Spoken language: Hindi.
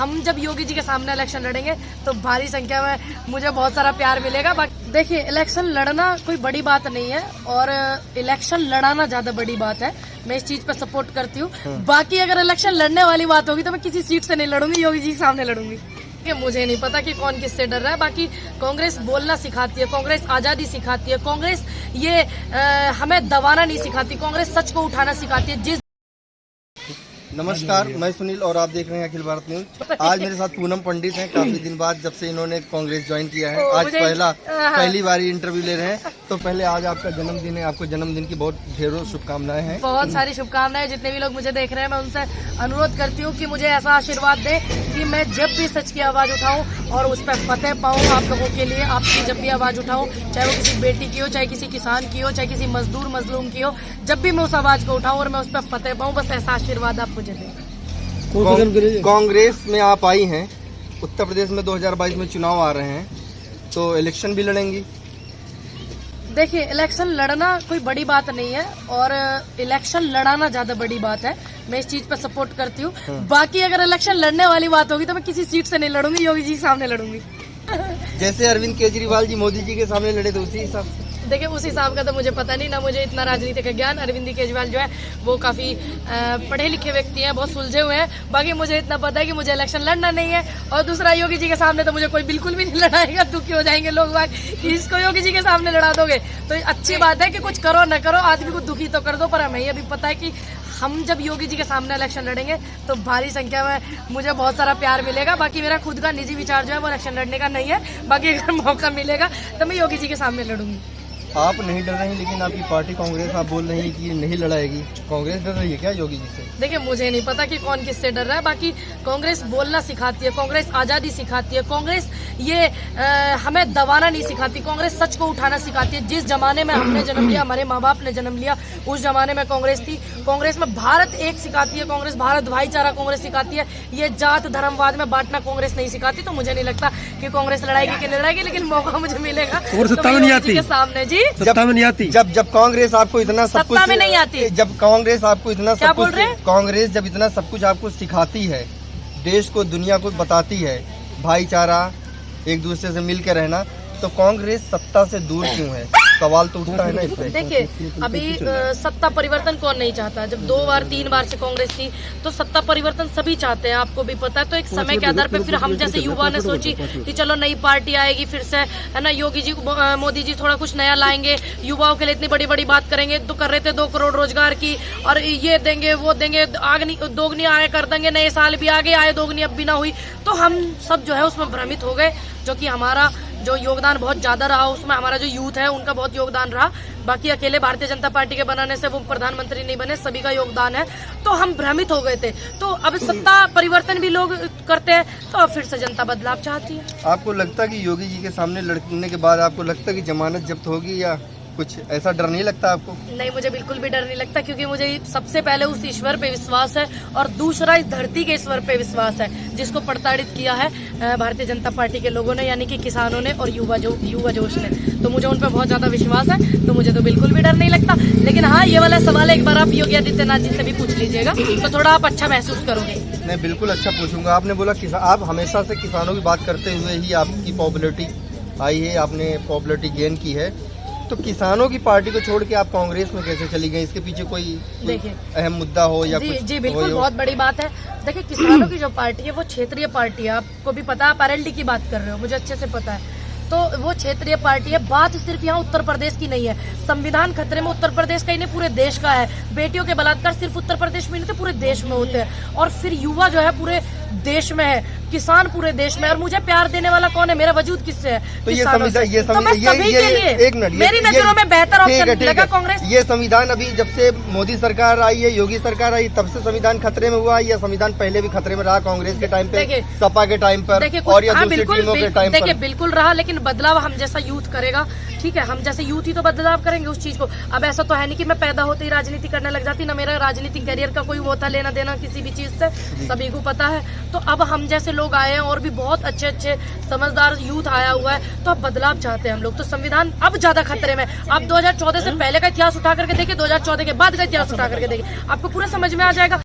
हम जब योगी जी के सामने इलेक्शन लड़ेंगे तो भारी संख्या में मुझे बहुत सारा प्यार मिलेगा। देखिए, इलेक्शन लड़ना कोई बड़ी बात नहीं है और इलेक्शन लड़ाना ज्यादा बड़ी बात है। मैं इस चीज पर सपोर्ट करती हूँ। बाकी अगर इलेक्शन लड़ने वाली बात होगी तो मैं किसी सीट से नहीं लड़ूंगी, योगी जी के सामने लड़ूंगी। कि मुझे नहीं पता कि कौन किससे डर रहा है। बाकी कांग्रेस बोलना सिखाती है, कांग्रेस आजादी सिखाती है, कांग्रेस ये हमें दबाना नहीं सिखाती, कांग्रेस सच को उठाना सिखाती है। नमस्कार, मैं सुनील और आप देख रहे हैं अखिल भारत न्यूज। आज मेरे साथ पूनम पंडित हैं। काफी दिन बाद जब से इन्होंने कांग्रेस ज्वाइन किया है, आज पहली बार इंटरव्यू ले रहे हैं। तो पहले आज आपका जन्मदिन है, आपको जन्मदिन की बहुत ढेरों शुभकामनाएं हैं। बहुत सारी शुभकामनाएं। जितने भी लोग मुझे देख रहे हैं, मैं उनसे अनुरोध करती हूँ कि मुझे ऐसा आशीर्वाद दे कि मैं जब भी सच की आवाज उठाऊं और उस पर फतेह पाऊं आप लोगों के लिए। आपकी जब भी आवाज उठाऊं, चाहे वो किसी बेटी की हो, चाहे किसी किसान की हो, चाहे किसी मजदूर मजलूम की हो, जब भी मैं उस आवाज को उठाऊं और मैं उस पर फतेह पाऊं, बस ऐसा आशीर्वाद आप मुझे दें। कांग्रेस में आप आई हैं, उत्तर प्रदेश में 2022 में चुनाव आ रहे हैं, तो इलेक्शन भी लड़ेंगी। देखिए, इलेक्शन लड़ना कोई बड़ी बात नहीं है और इलेक्शन लड़ाना ज्यादा बड़ी बात है। मैं इस चीज पर सपोर्ट करती हूँ। बाकी अगर इलेक्शन लड़ने वाली बात होगी तो मैं किसी सीट से नहीं लड़ूंगी, योगी जी के सामने लड़ूंगी। जैसे अरविंद केजरीवाल जी मोदी जी के सामने लड़े तो उसी हिसाब से। देखिए, उस हिसाब का तो मुझे पता नहीं, ना मुझे इतना राजनीति का ज्ञान। अरविंद केजरीवाल जो है वो काफी पढ़े लिखे व्यक्ति हैं, बहुत सुलझे हुए हैं। बाकी मुझे इतना पता है कि मुझे इलेक्शन लड़ना नहीं है। और दूसरा, योगी जी के सामने तो मुझे कोई बिल्कुल भी नहीं लड़ाएगा। दुखी हो जाएंगे लोग इसको योगी जी के सामने लड़ा दोगे तो अच्छी बात है कि कुछ करो न करो, आदमी को दुखी तो कर दो। पर हमें ये भी पता है कि हम जब योगी जी के सामने इलेक्शन लड़ेंगे तो भारी संख्या में मुझे बहुत सारा प्यार मिलेगा। बाकी मेरा खुद का निजी विचार जो है वो इलेक्शन लड़ने का नहीं है। बाकी अगर मौका मिलेगा तो मैं योगी जी के सामने लड़ूंगी। आप नहीं डर रही, लेकिन आपकी पार्टी कांग्रेस आप बोल रही हैं कि नहीं लड़ाएगी। कांग्रेस डर रही है क्या योगी जी से? देखिए, मुझे नहीं पता कि कौन किससे डर रहा है। बाकी कांग्रेस बोलना सिखाती है, कांग्रेस आजादी सिखाती है, कांग्रेस ये हमें दबाना नहीं सिखाती, कांग्रेस सच को उठाना सिखाती है। जिस जमाने में हमने जन्म लिया, हमारे माँ बाप ने जन्म लिया, उस जमाने में कांग्रेस थी। कांग्रेस में भारत एक सिखाती है, कांग्रेस भारत भाईचारा कांग्रेस सिखाती है। ये जात धर्मवाद में बांटना कांग्रेस नहीं सिखाती। तो मुझे नहीं लगता कि कांग्रेस लड़ाएगी कि लड़ाएगी, लेकिन मौका मुझे मिलेगा के सामने। जी, सत्ता में नहीं आती। जब कांग्रेस आपको इतना सब कुछ, सत्ता में नहीं आती। जब कांग्रेस आपको इतना क्या सब बोल कुछ, रहे हैं? कांग्रेस जब इतना सब कुछ आपको सिखाती है, देश को दुनिया को बताती है भाईचारा, एक दूसरे से मिलकर रहना, तो कांग्रेस सत्ता से दूर क्यों है? सवाल तो उठता है ना इस पे। देखिए, अभी सत्ता परिवर्तन कौन नहीं चाहता? जब 2 बार 3 बार से कांग्रेस थी तो सत्ता परिवर्तन सभी चाहते हैं, आपको भी पता है। तो एक समय के आधार पर फिर हम जैसे युवा ने सोची कि चलो नई पार्टी आएगी फिर से, है ना, योगी जी मोदी जी थोड़ा कुछ नया लाएंगे, युवाओं के लिए इतनी बड़ी बड़ी बात करेंगे। तो कर रहे थे 2 करोड़ रोजगार की, और ये देंगे वो देंगे, दोगुनी आय कर देंगे, नए साल भी आगे आए, दोगुनी अब भी ना हुई। तो हम सब जो है उसमें भ्रमित हो गए, जो कि हमारा जो योगदान बहुत ज्यादा रहा, उसमें हमारा जो यूथ है उनका बहुत योगदान रहा। बाकी अकेले भारतीय जनता पार्टी के बनाने से वो प्रधानमंत्री नहीं बने, सभी का योगदान है। तो हम भ्रमित हो गए थे। तो अब सत्ता परिवर्तन भी लोग करते हैं, तो अब फिर से जनता बदलाव चाहती है। आपको लगता है कि योगी जी के सामने लड़ने के बाद आपको लगता है कि जमानत जब्त होगी, या कुछ ऐसा डर नहीं लगता आपको? नहीं, मुझे बिल्कुल भी डर नहीं लगता, क्योंकि मुझे सबसे पहले उस ईश्वर पे विश्वास है और दूसरा इस धरती के ईश्वर पे विश्वास है, जिसको प्रताड़ित किया है भारतीय जनता पार्टी के लोगों ने, यानी कि किसानों ने और युवा जोश ने। तो मुझे उन पर बहुत ज्यादा विश्वास है, तो मुझे तो बिल्कुल भी डर नहीं लगता। लेकिन हाँ, ये वाला सवाल एक बार आप योगी आदित्यनाथ जी से भी पूछ लीजिएगा, तो थोड़ा आप अच्छा महसूस करोगे। मैं बिल्कुल अच्छा पूछूंगा। आपने बोला आप हमेशा से किसानों की बात करते हुए ही आपकी पॉपुलरिटी आई है, आपने पॉपुलरिटी गेन की है, तो किसानों की पार्टी को छोड़ के आप कांग्रेस में कैसे चली गई? इसके पीछे कोई अहम मुद्दा हो या कुछ? जी बिल्कुल, बहुत बड़ी बात है। देखिए, किसानों की जो पार्टी है वो क्षेत्रीय पार्टी है, आपको भी पता है। आप RLD की बात कर रहे हो, मुझे अच्छे से पता है। तो वो क्षेत्रीय पार्टी है। बात सिर्फ यहाँ उत्तर प्रदेश की नहीं है, संविधान खतरे में उत्तर प्रदेश का ही नहीं, पूरे देश का है। बेटियों के बलात्कार सिर्फ उत्तर प्रदेश में नहीं होते, पूरे देश में होते हैं। और फिर युवा जो है पूरे देश में है, किसान पूरे देश में। और मुझे प्यार देने वाला कौन है? मेरा वजूद किससे है? तो ये मेरी नजरों में बेहतर ऑप्शन लगा कांग्रेस। ये संविधान अभी जब से मोदी सरकार आई है, योगी सरकार आई, तब से संविधान खतरे में हुआ, या संविधान पहले भी खतरे में रहा कांग्रेस के टाइम पे, सपा के टाइम पर, और या दूसरी टीमों के टाइम पर? देखिए, बिल्कुल रहा, लेकिन बदलाव हम जैसा यूथ करेगा। ठीक है, हम जैसे यूथ ही तो बदलाव करेंगे उस चीज को। अब ऐसा तो है नहीं कि मैं पैदा होते ही राजनीति करने लग जाती, ना मेरा राजनीतिक करियर का कोई वो था लेना देना किसी भी चीज से, सभी को पता है। तो अब हम जैसे लोग आए हैं, और भी बहुत अच्छे अच्छे समझदार यूथ आया हुआ है, तो अब बदलाव चाहते हैं हम लोग। तो संविधान अब ज्यादा खतरे में। आप 2014 से पहले का इतिहास उठा करके देखिए, 2014 के बाद का इतिहास उठा करके देखिए, आपको पूरा समझ में आ जाएगा।